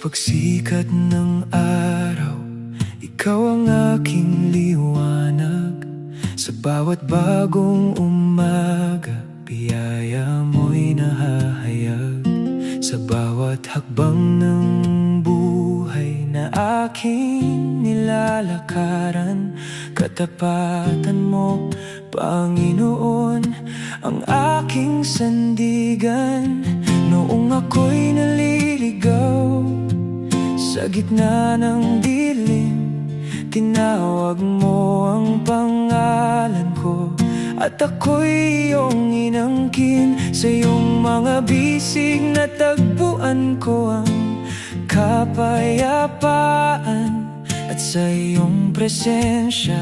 pagsikat ng araw, ikaw ang aking liwanag. Sa bawat bagong umaga, biyaya mo'y nahahayag. Sa bawat hakbang ng buhay na aking nilalakaran, katapatan mo, Panginoon, ang aking sandigan. Noong ako'y naliligaw sa gitna ng dilim, tinawag mo ang pangalan ko, at ako'y iyong inangkin. Sa iyong mga bisig natagpuan ko ang kapayapaan, at sa iyong presensya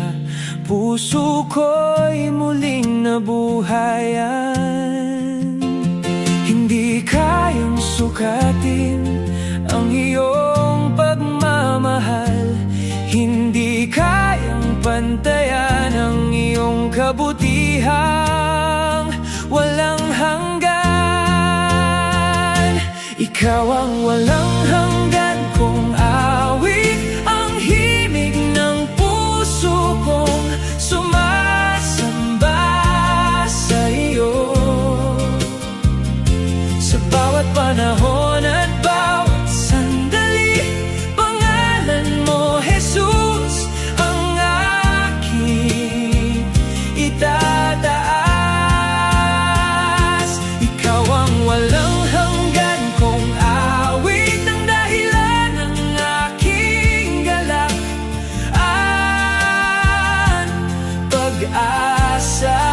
puso ko'y muling nabuhayan. Hindi kayang sukatin ang iyong pagmamahal, hindi kayang pantayan ang iyong kabutihang walang hanggan. Ikaw ang walang hanggan kong awit, ang himig ng puso kong sumasamba sa iyo. Sa bawat panahon at bawat sandali, pangalan mo, Jesus, ang aking itataas. Ikaw ang walang hanggan kong awit, ang dahilan ng aking galak at pag-asa.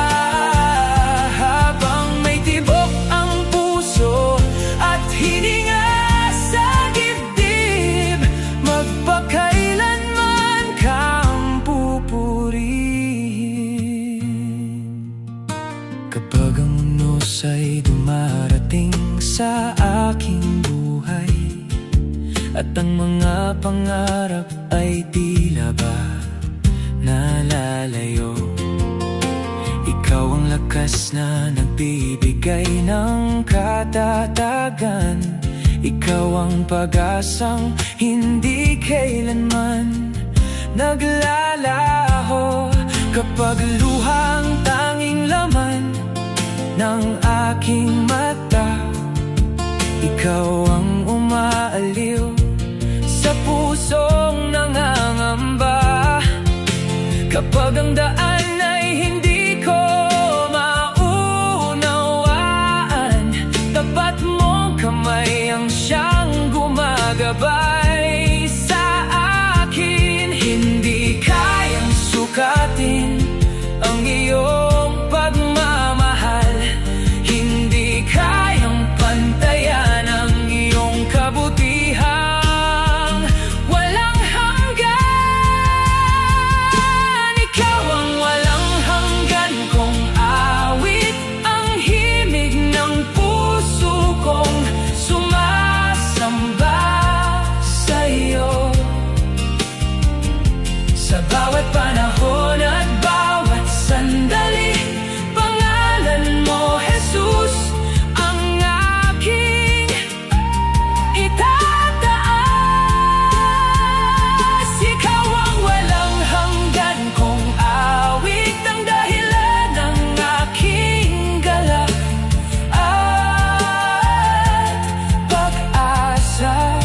Habang may tibok ang puso at hininga sa dibdib, magpakailanman kang pupurihin. Kapag ang unos ay dumarating sa aking buhay, at ang mga pangarap ay tila ba nalalayo, ikaw ang lakas na nagbibigay ng katatagan. Ikaw ang pag-asang hindi kailanman naglalaho. Kapag luhang tanging laman ng aking mata, ikaw ang umaaliw sa pusong nangangamba. Kapag ang daan ay hindi ko maunawaan, tapat mong kamay ang siyang gumagabay sa akin. Hindi kayang sukatin ang iyong pagmamahal, hindi kayang pantayan ang iyong kabutihang walang hanggan. Ikaw ang walang hanggan kong awit, ang himig ng puso kong sumasamba sa iyo. Sa bawat panahon at bawat sandali, pangalan mo, Jesus, ang aking itataas. Ikaw ang walang hanggan kong awit, ang dahilan ng aking galak at pag-asa.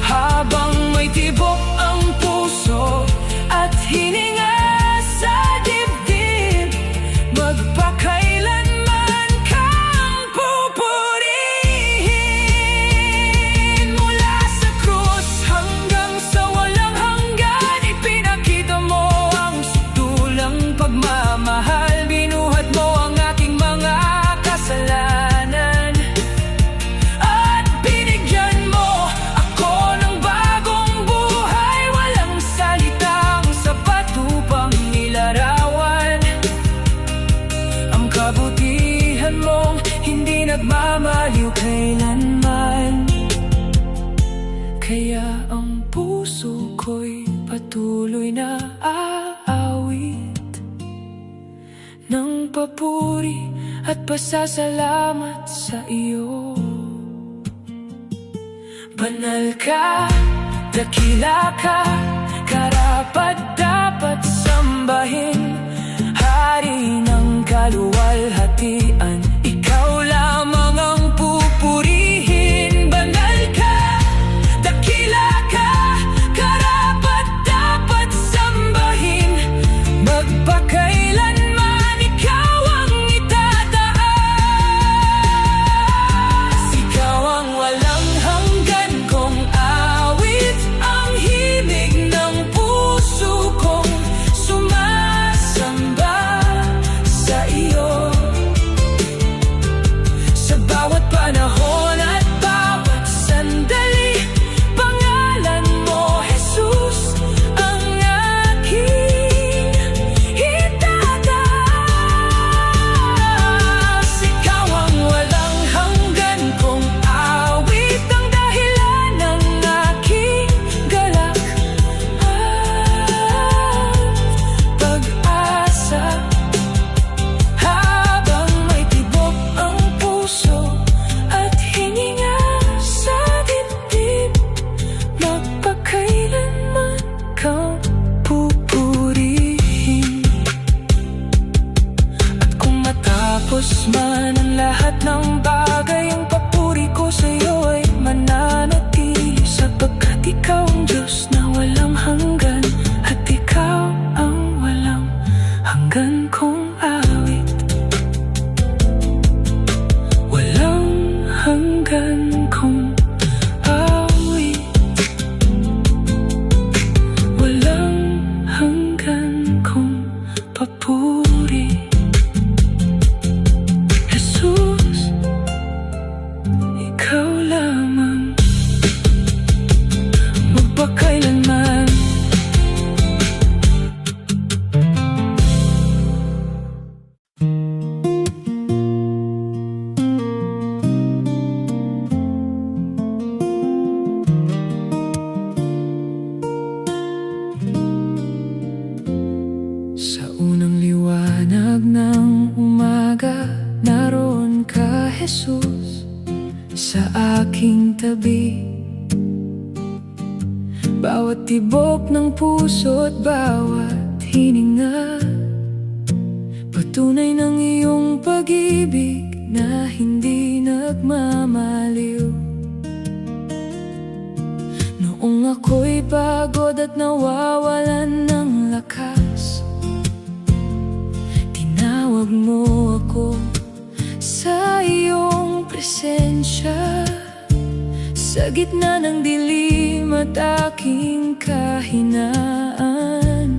Habang may tibok ang puso at hininga sa dibdib, magpakailanman kang pupurihin. Mula sa krus hanggang sa walang hanggan, ipinakita mo ang sutulang pagmamahal. Binuhat mo ang aking mga kasalanan at binigyan mo ako ng bagong buhay. Walang salitang sapat upang ilarawan ang kabutihan mong hindi nagmamaliw kailanman. Kaya ang puso ko'y patuloy na aawit ng papuri at pasasalamat sa iyo. Banal ka, dakila ka, karapat-dapat sambahin. Hari ng kaluwalhatian, ikaw lamang ang pupurihin. Banal ka, dakila ka, karapat-dapat sambahin. Magpakailanman ikaw ang itataas. Ikaw ang walang hanggan kong awit, ang himig ng puso kong sumasamba sa iyo. Sa bawat panahon at bawat sandali, pangalan mo, Jesus, ang aking itataas. Ikaw ang walang hanggan kong awit, ang dahilan ng aking galak at pag-asa. Habang may tibok ang puso at hininga sa dibdib, magpakailanman kang pupurihin. At kung matapos man ang lahat ng bagay, ang papuri ko sa'yo ay mananatili, sapagkat ikaw ang Diyos na walang hanggan, at ikaw ang walang hanggan kong awit. Walang hanggan kong awit. Walang hanggan kong papuri. Jesus, ikaw lamang, magpakailanman. Sa unang liwanag ng umaga, naroon ka, Jesus, sa aking tabi. Bawat tibok ng puso at bawat hininga, patunay ng iyong pag-ibig na hindi nagmamaliw. Noong ako'y pagod at nawawalan ng lakas, tinawag mo ako sa iyong presensya. Sa gitna ng dilim at aking kahinaan,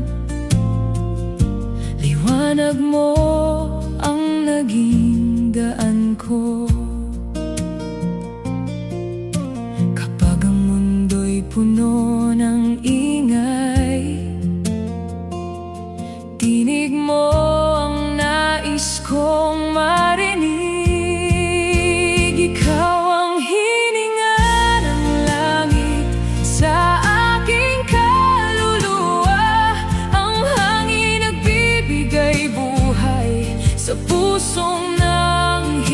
liwanag mo ang naging daan ko. Kapag ang mundo'y puno ng ingay, tinig mo ang nais kong marinig. Ikaw ang hininga ng langit sa aking kaluluwa, ang hangin nagbibigay buhay sa pusong nanghihina.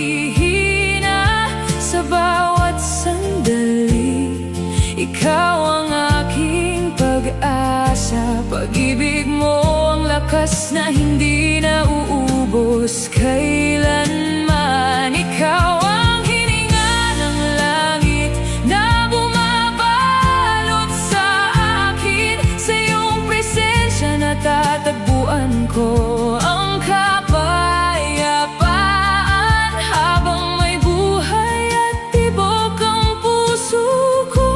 Sa bawat sandali, ikaw ang aking pag-asa. Pag-ibig mo ang lakas na hindi nauubos kailanman. Ikaw ang hininga ng langit na bumabalot sa akin. Sa iyong presensya natatagpuan ko ang kapayapaan. Habang may buhay at tibok ang puso ko,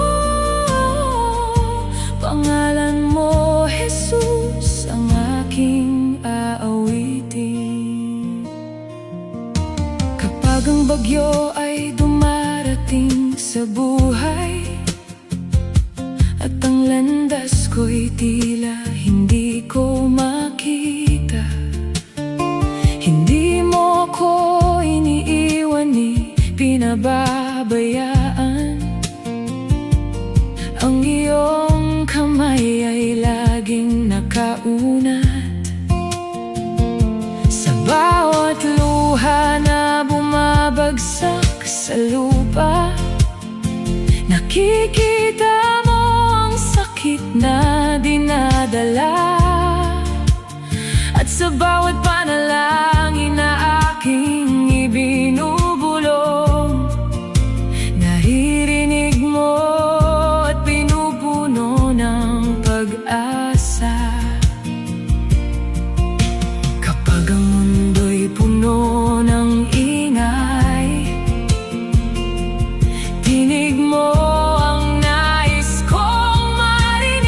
pangalan mo, Jesus, ang aking aawitin. Kapag ang bagyo ay dumarating sa buhay, at ang landas ko'y tila hindi ko makita, hindi mo ko iniiwan ni pinababayaan. Ang iyong kamay ay laging nakaunat sa bawat luha na bumabagsak sa lupa. Nakikita Nakikita mo ang sakit na dinadala, at sa bawat panalangin na aking ibinubulong, naririnig mo at pinupuno ng pag-asa. Kapag ang mundo'y puno ng ingay, dinig mo ang nais kong marinig.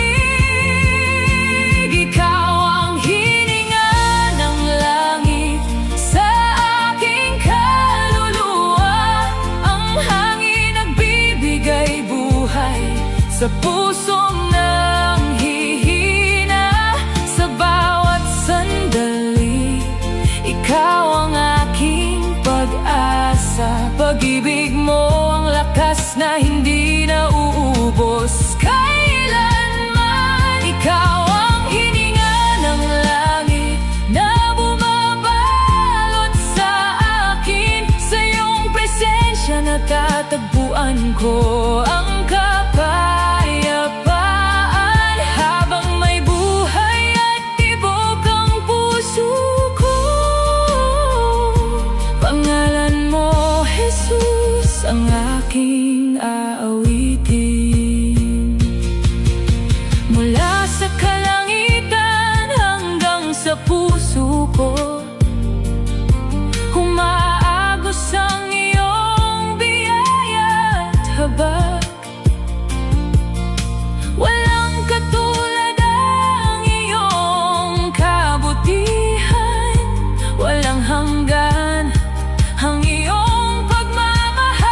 Ikaw ang hininga ng langit sa aking kaluluwa, ang hangin nagbibigay buhay sa pusong nanghihina. Sa bawat sandali, ikaw ang aking pag-asa. Pag-ibig mo ang lakas na hindi nauubos kailanman. Ikaw ang hininga ng langit na bumabalot sa akin. Sa iyong presensya natatagpuan ko ang kapayapaan. Habang may buhay at tibok ang puso ko, pangalan mo, Jesus, ang aking aawitin. Mula sa kalangitan hanggang sa puso ko, humaagos ang iyong biyaya at habag. Walang katulad ang iyong kabutihan, walang hanggan ang iyong pagmamahal.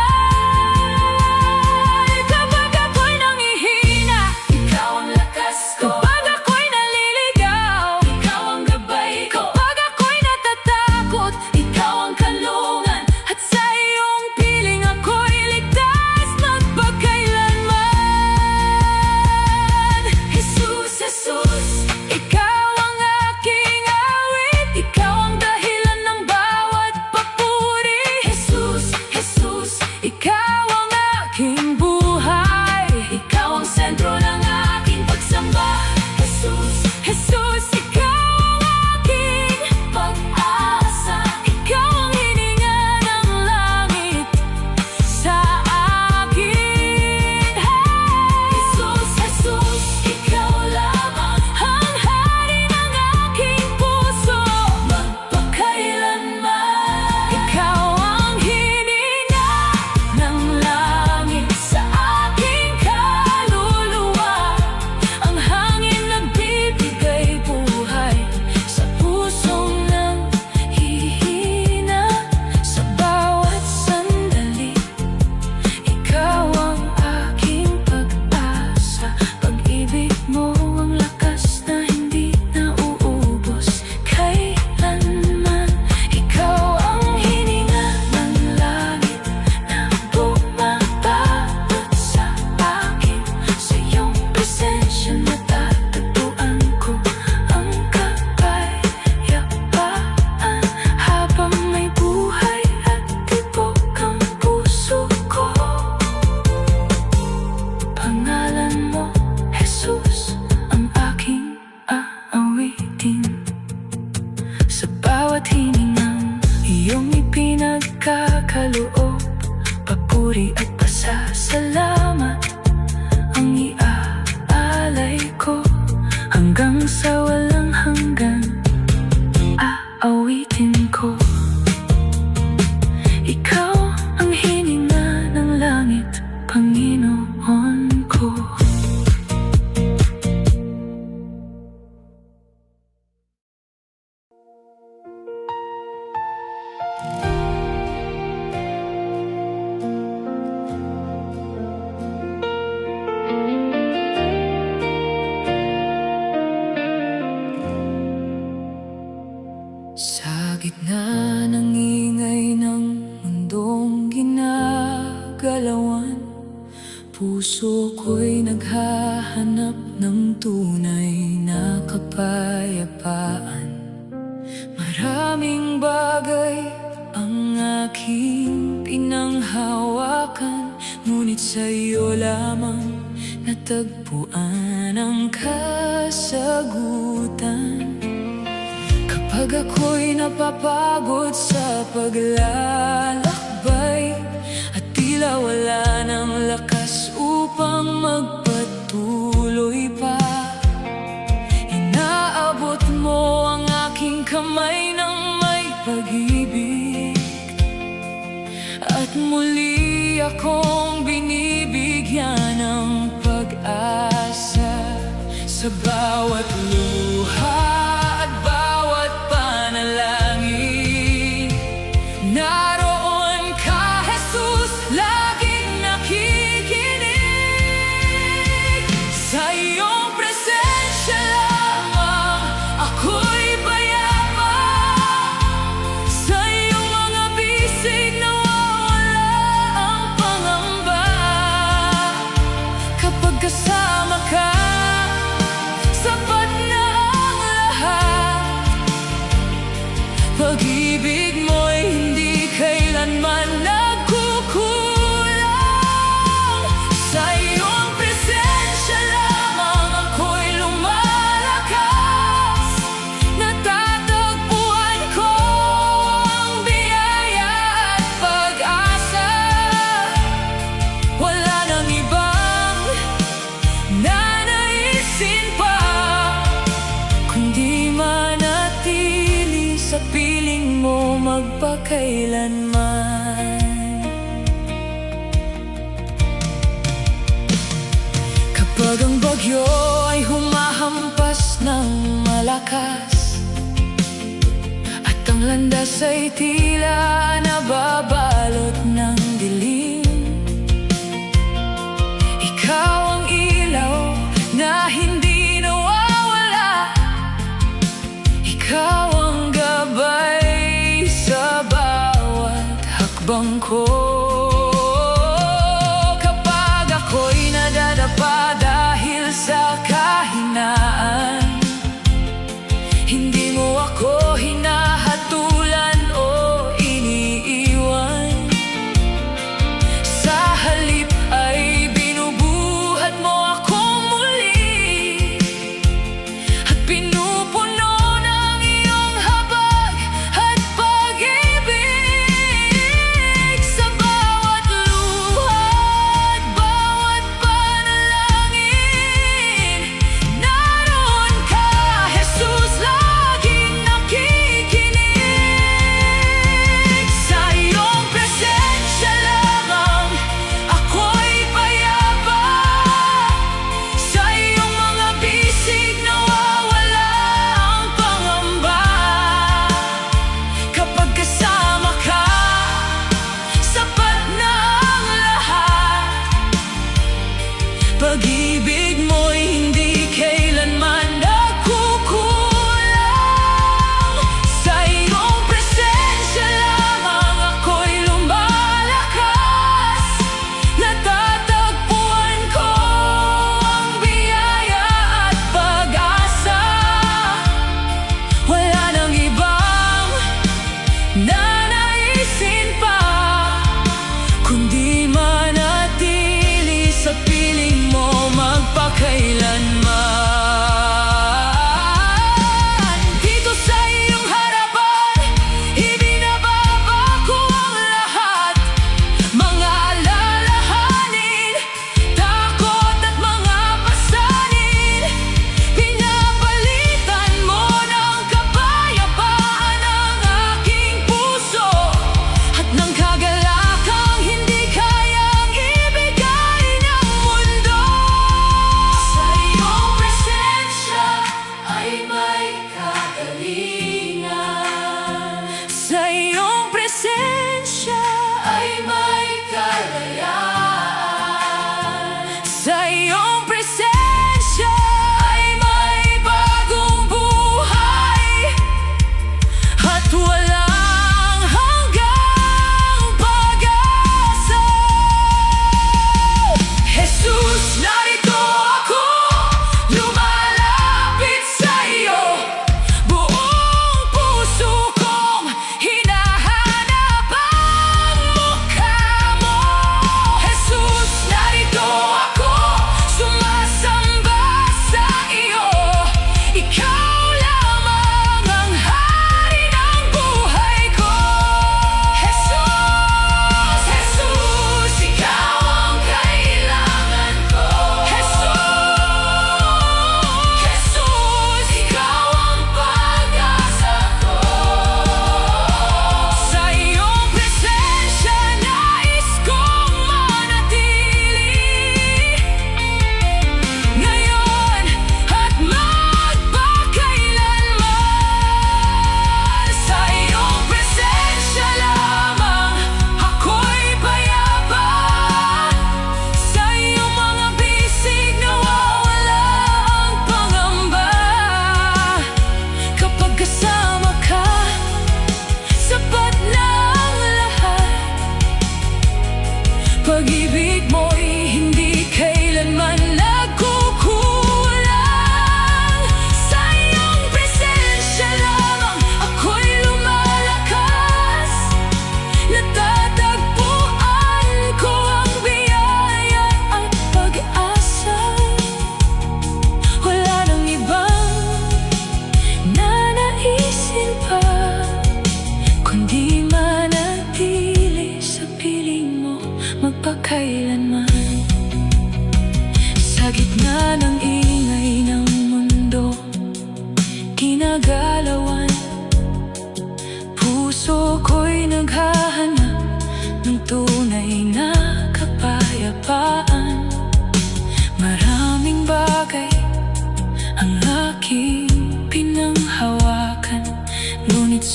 Kapag ako'y nanghihina, ikaw ang lakas ko. Kapag ako'y naliligaw, ikaw ang gabay ko. Kapag ako'y natatakot, ikaw ang kalungan. At sa iyong piling ako'y ligtas magpakailanman. Jesus, Jesus, ikaw ang aking awit. Ikaw ang dahilan ng bawat papuri. Jesus, Jesus, ikaw ang aking buhay. Ikaw ang sentro ng aking pagsamba. Jesus, Jesus, ikaw ang aking pag-asa. Ikaw ang hininga ng langit sa akin. Jesus, Jesus, ikaw lamang ang hari ng aking puso magpakailanman. Ikaw ang hininga ng langit sa aking kaluluwa, ang hangin nagbibigay buhay sa pusong nanghihina. Sa bawat sandali, ikaw ang aking pag-asa. Pag-ibig mo ang lakas na hindi nauubos kailanman. Ikaw ang hininga ng langit na bumabalot sa akin. Sa iyong presensya natatagpuan ko ang kapayapaan. Habang may buhay at tibok ang puso ko, pangalan mo, Jesus, ang aking aawitin. Sa bawat hiningang iyong ipinagkakaloob, papuri at pasasalamat ang iaalay ko. Hanggang sa walang hanggan, aawitin ko. Ikaw ang hininga ng langit, Panginoon ko. Sa gitna ng ingay ng mundong ginagalawan, puso ko'y naghahanap ng tunay na kapayapaan. Maraming bagay ang aking pinanghawakan, ngunit sa'yo lamang natagpuan ang kasagutan. Kapag ako'y napapagod sa paglalakbay at tila wala ng lakas upang magpatuloy pa, inaabot mo ang aking kamay ng may pag-ibig at muli akong binibigyan ng pag-asa sa bawat luha at bawat panalangin. Naroon ka, Jesus, laging nakikinig. Sa iyong presensya lamang ako'y payapa. Sa iyong mga bisig nawawala ang pangamba. Kapag kasama ka, sapat na ang lahat. Pag-ibig mo'y hindi kailanman nagkukulang. Sa iyong presensya lamang ako'y lumalakas. Natatagpuan ko ang biyaya at pag-asa. Wala nang ibang nanaisin pa kundi manatili sa piling mo magpakailanman. Kapag ang bagyo ay humahampas ng malakas at ang landas ay tila nababalot ng dilim, ikaw ang ilaw na hindi nawawala. Ikaw ang gabay sa bawat hakbang ko. Kapag ako'y nadadapa dahil sa kahinaan, hindi mo ako hinahatulan o iniiwan.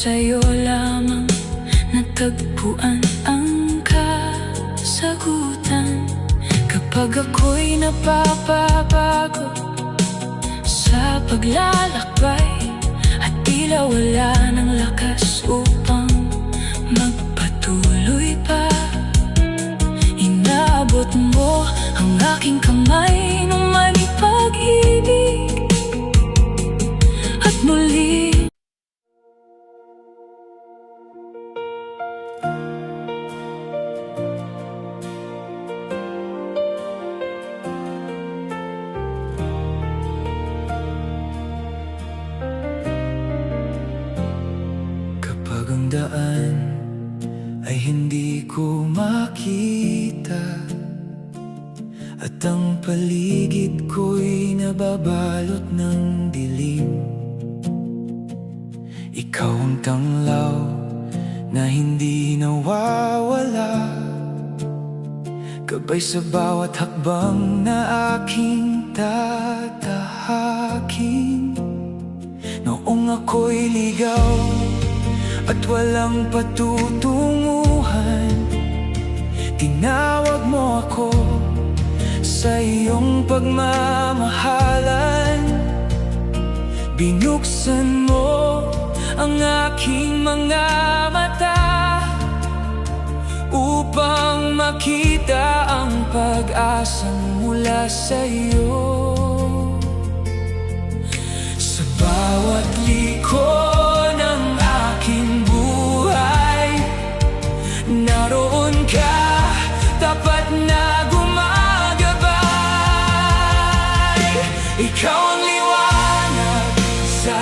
sa'yo lamang natagpuan ang kasagutan. Kapag ako'y napapabago sa paglalakbay at tila wala ng lakas upang magpatuloy pa, inaabot mo ang aking kamay nung may pag-ibig at muli. Kapag ang daan ay hindi ko makita at ang paligid ko'y nababalot ng dilim, ikaw ang tanglaw na hindi nawawala, gabay sa bawat hakbang na aking tatahakin. Noong ako'y ligaw at walang patutunguhan, tinawag mo ako sa iyong pagmamahalan. Binuksan mo ang aking mga mata upang makita ang pag-asang mula sa iyo. Sa bawat liko ng aking buhay, naroon ka, tapat na gumagabay. Ikaw ang liwanag sa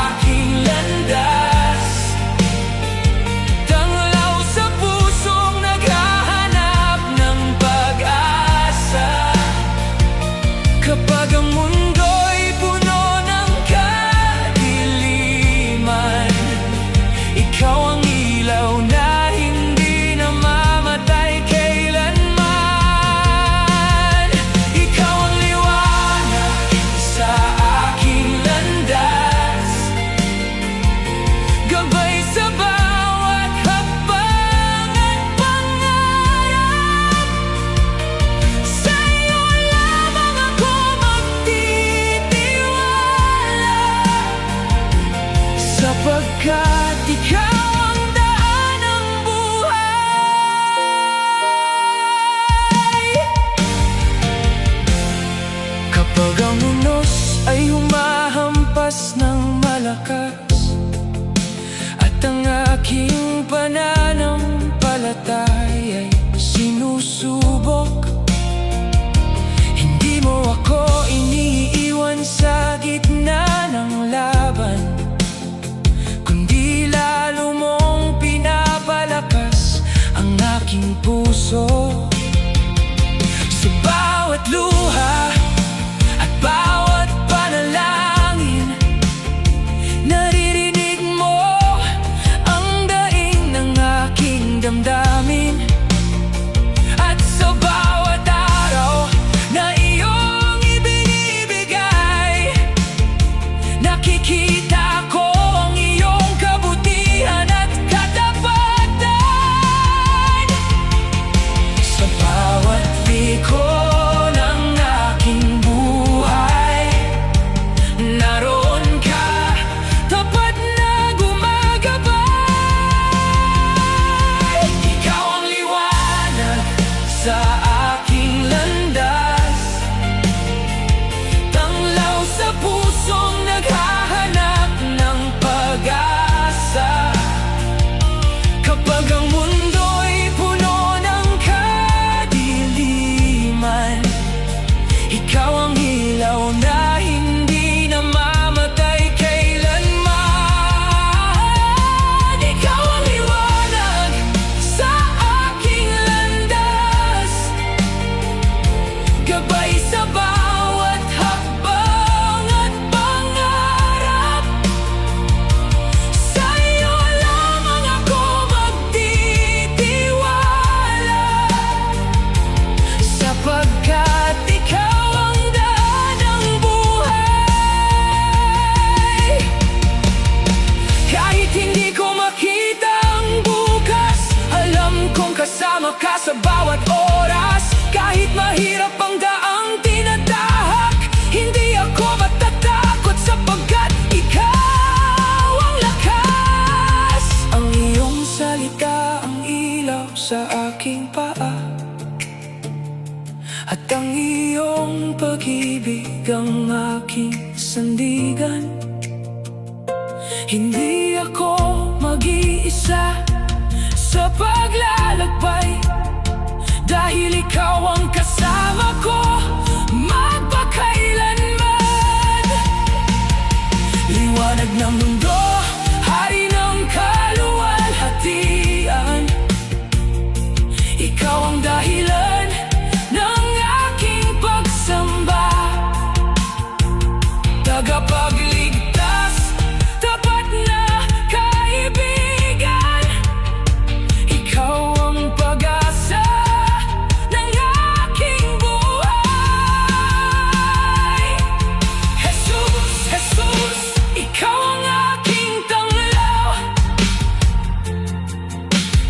aking landas, tanglaw sa pusong naghahanap ng pag-asa. Kapag ang mundo'y puno ng kadiliman, ikaw ang ilaw na hindi namamatay kailanman. Ikaw ang liwanag sa aking landas, gabay sa bawat hakbang at pangarap. Sa'yo lamang ako magtitiwala, sapagkat ikaw ang daan ng buhay. Kapag ang unos ay humahampas ng malakas at ang aking pananampalatay ay sinusubok, hindi mo ako iniiwan sa gitna ng laban, kundi lalo kasama ka sa bawat oras. Kahit mahirap ang daang tinatahak, hindi ako matatakot sapagkat ikaw ang lakas. Ang iyong salita ang ilaw sa aking paa, at ang iyong pag-ibig ang aking sandigan. Hindi ako mag-iisa sa paglalakbay, dahil ikaw ang kasama ko magpakailanman. Liwanag ng mundo, hari ng kaluwalhatian, ikaw ang dahilan ng aking pagsamba. Tagapagligtas, tapat na kaibigan, ikaw ang pag-asa ng aking buhay. Jesus, Jesus, ikaw ang aking tanglaw.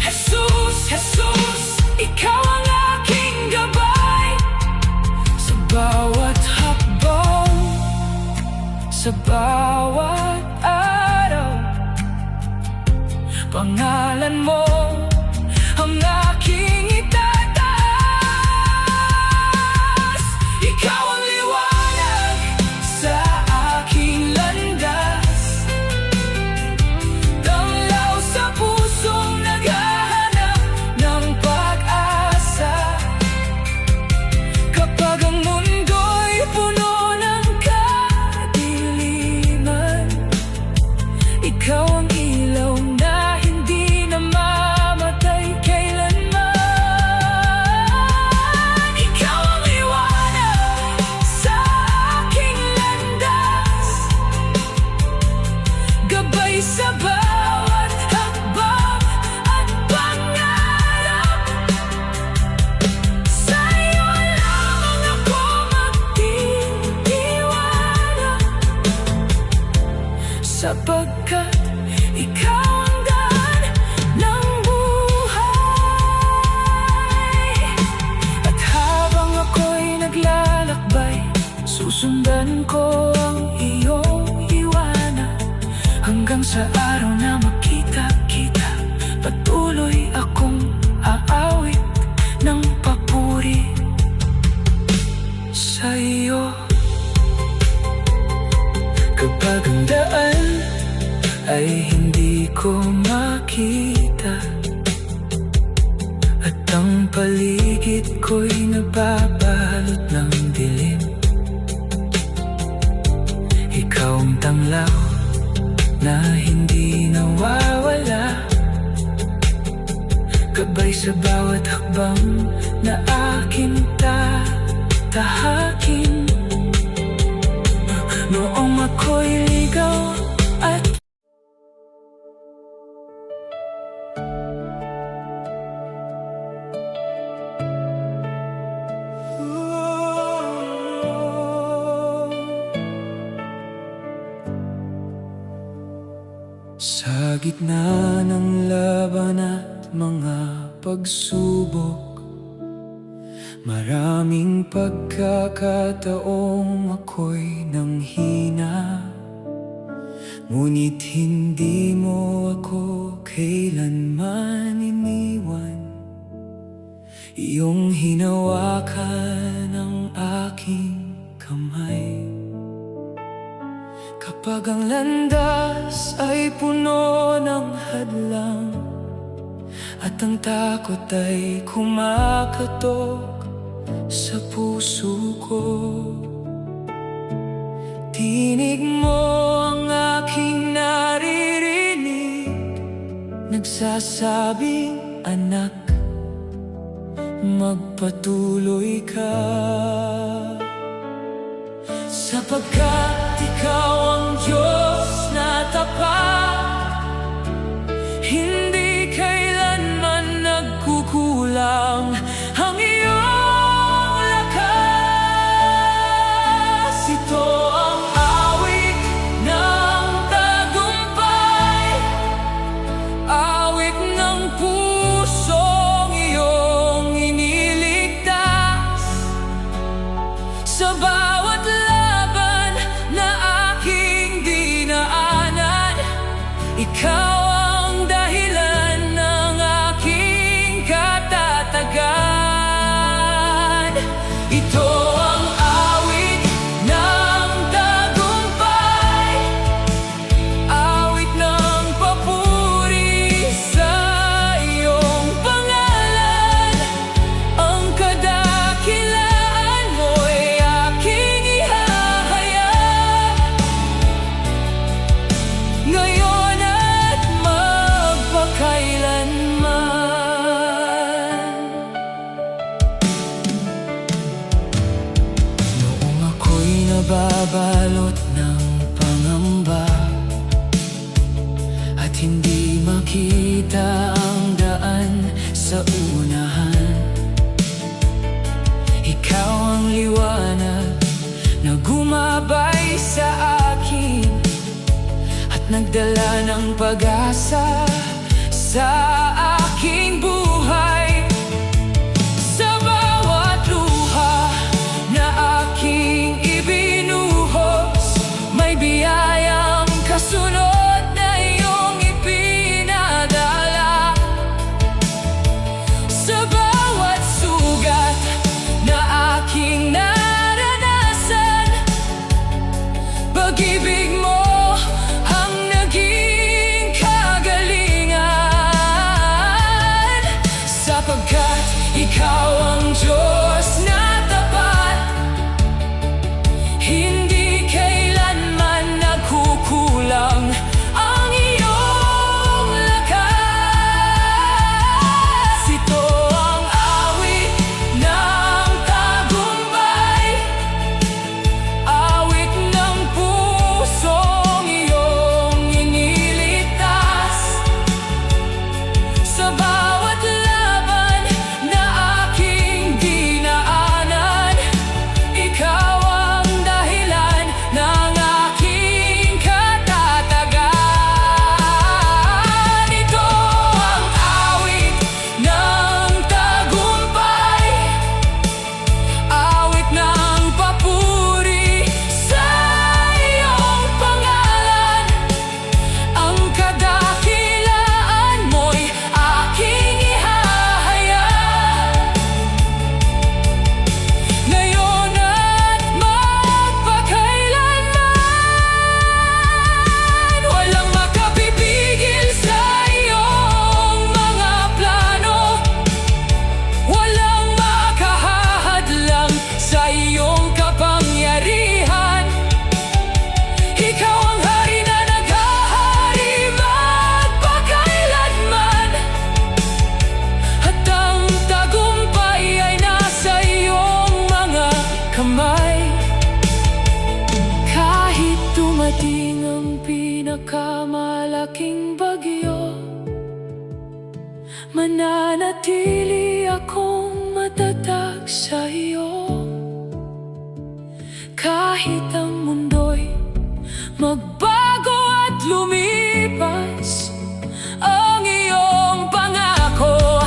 Jesus, Jesus, ikaw ang aking gabay. Sa bawat hakbang, sa bawat araw, pangalan mo ang aking itataas. Ikaw ang liwanag sa aking landas, tanglaw sa pusong naghahanap ng pag-asa. Kapag ang mundo'y puno ng kadiliman, ikaw ang ilaw na hindi namamatay kailanman. Ikaw ang liwanag sa aking landas, gabay sa bawat hakbang at pangarap. Sa'yo lamang ako magtitiwala, sapagkat ikaw ang daan ng buhay. At habang ako'y naglalakbay, susundan ko ang iyong liwanag, hanggang sa araw na magkita-kita. Patuloy akong aawit ng papuri sa iyo. Kapag ang daan ay hindi ko makita, at ang paligid ko'y nababalot ng dilim, ikaw ang tanglaw na hindi nawawala, gabay sa bawat hakbang na aking tatahakin. Noong ako'y ligaw at sa gitna ng laban at mga pagsubok, maraming pagkakataong ako'y nanghina, ngunit hindi mo ako kailanman iniwan. Iyong hinawakan ang aking kamay. Kapag ang landas ay puno ng hadlang, at ang takot ay kumakatok sa puso ko, tinig mo ang aking naririnig, nagsasabing, anak, magpatuloy ka, sapagkat ikaw ang Diyos na tapat, hindi kailanman nagkukulang ang iyong lakas. Ito ang awit ng tagumpay, awit ng pusong iyong balot ng pangamba at hindi makita ang daan sa unahan. Ikaw ang liwanag na gumabay sa akin at nagdala ng pag-asa sa aking buhay. Sa bawat luha na aking ibinuhos, may biyayang kasunod na iyong ipinadala. Sa bawat sugat na aking naranasan, pag-ibig mo ang naging kagalingan. Sapagkat ikaw ang Diyos na tapat, hindi kailanman nagkukulang ang iyong lakas. Ito ang awit ng tagumpay, awit ng pusong iyong iniligtas. Sa bawat laban na aking dinaanan, ikaw ang dahilan ng aking katatagan. Ito ang awit ng tagumpay, awit ng papuri sa iyong pangalan. Ang kadakilaan mo'y aking ihahayag, ngayon at magpakailanman. Walang makapipigil sa iyong mga plano, walang makahahadlang sa iyong kapangyarihan. Ikaw ang hari na naghahari magpakailanman, at ang tagumpay ay nasa iyong mga kamay. Kahit dumating ang pinakamalaking bagyo, mananatili akong matatag sa iyo. Kahit ang mundo'y magbago at lumipas, ang iyong pangako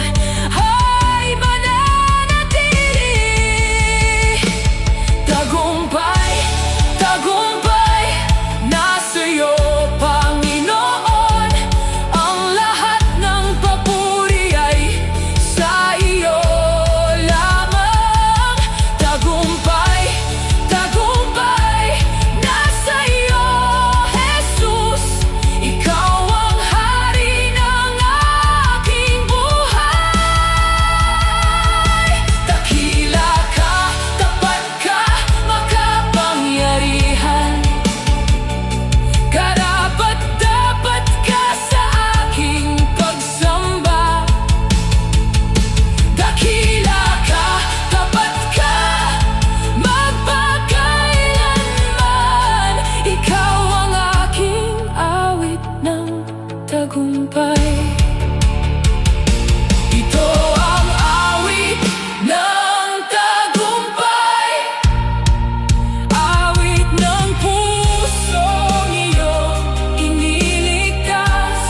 ay mananatili. Tagumpay, tagumpay, nasa iyo, Panginoon. Ang lahat ng papuri ay sa iyo lamang. Tagumpay, tagumpay, nasa iyo, Jesus. Ikaw ang hari ng aking buhay. Dakila ka, tapat ka, makapangyarihan. Karapat-dapat ka sa aking pagsamba. Dakila ka, tapat ka, magpakailanman. Ikaw ang aking awit ng tagumpay. Ito ang awit ng tagumpay, awit ng pusong iyong iniligtas.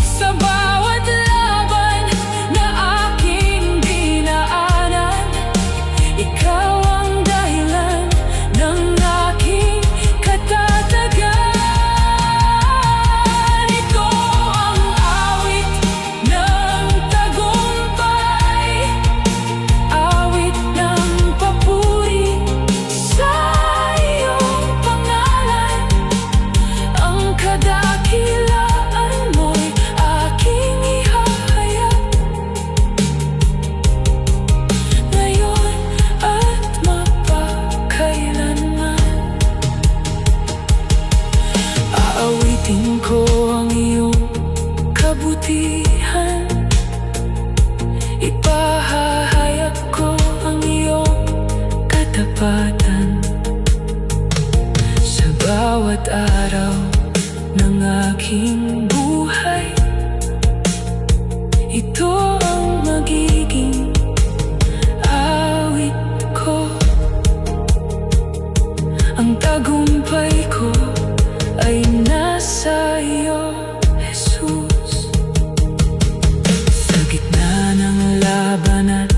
Sa bawat laban na aking dinaanan, ikaw ang dahilan ng aking katatagan. Ito ang awit ng tagumpay, awit ng papuri sa iyong pangalan. Ang kadakilaan mo'y aking ihahayag, ngayon at magpakailanman. Aawitin ko ang iyong kabutihan, ipahahayag ko ang iyong katapatan. bawat araw ng aking buhay. Ito ang magiging awit ko. Ang tagumpay ko ay nasa iyo, Jesus. Sa gitna ng labanan,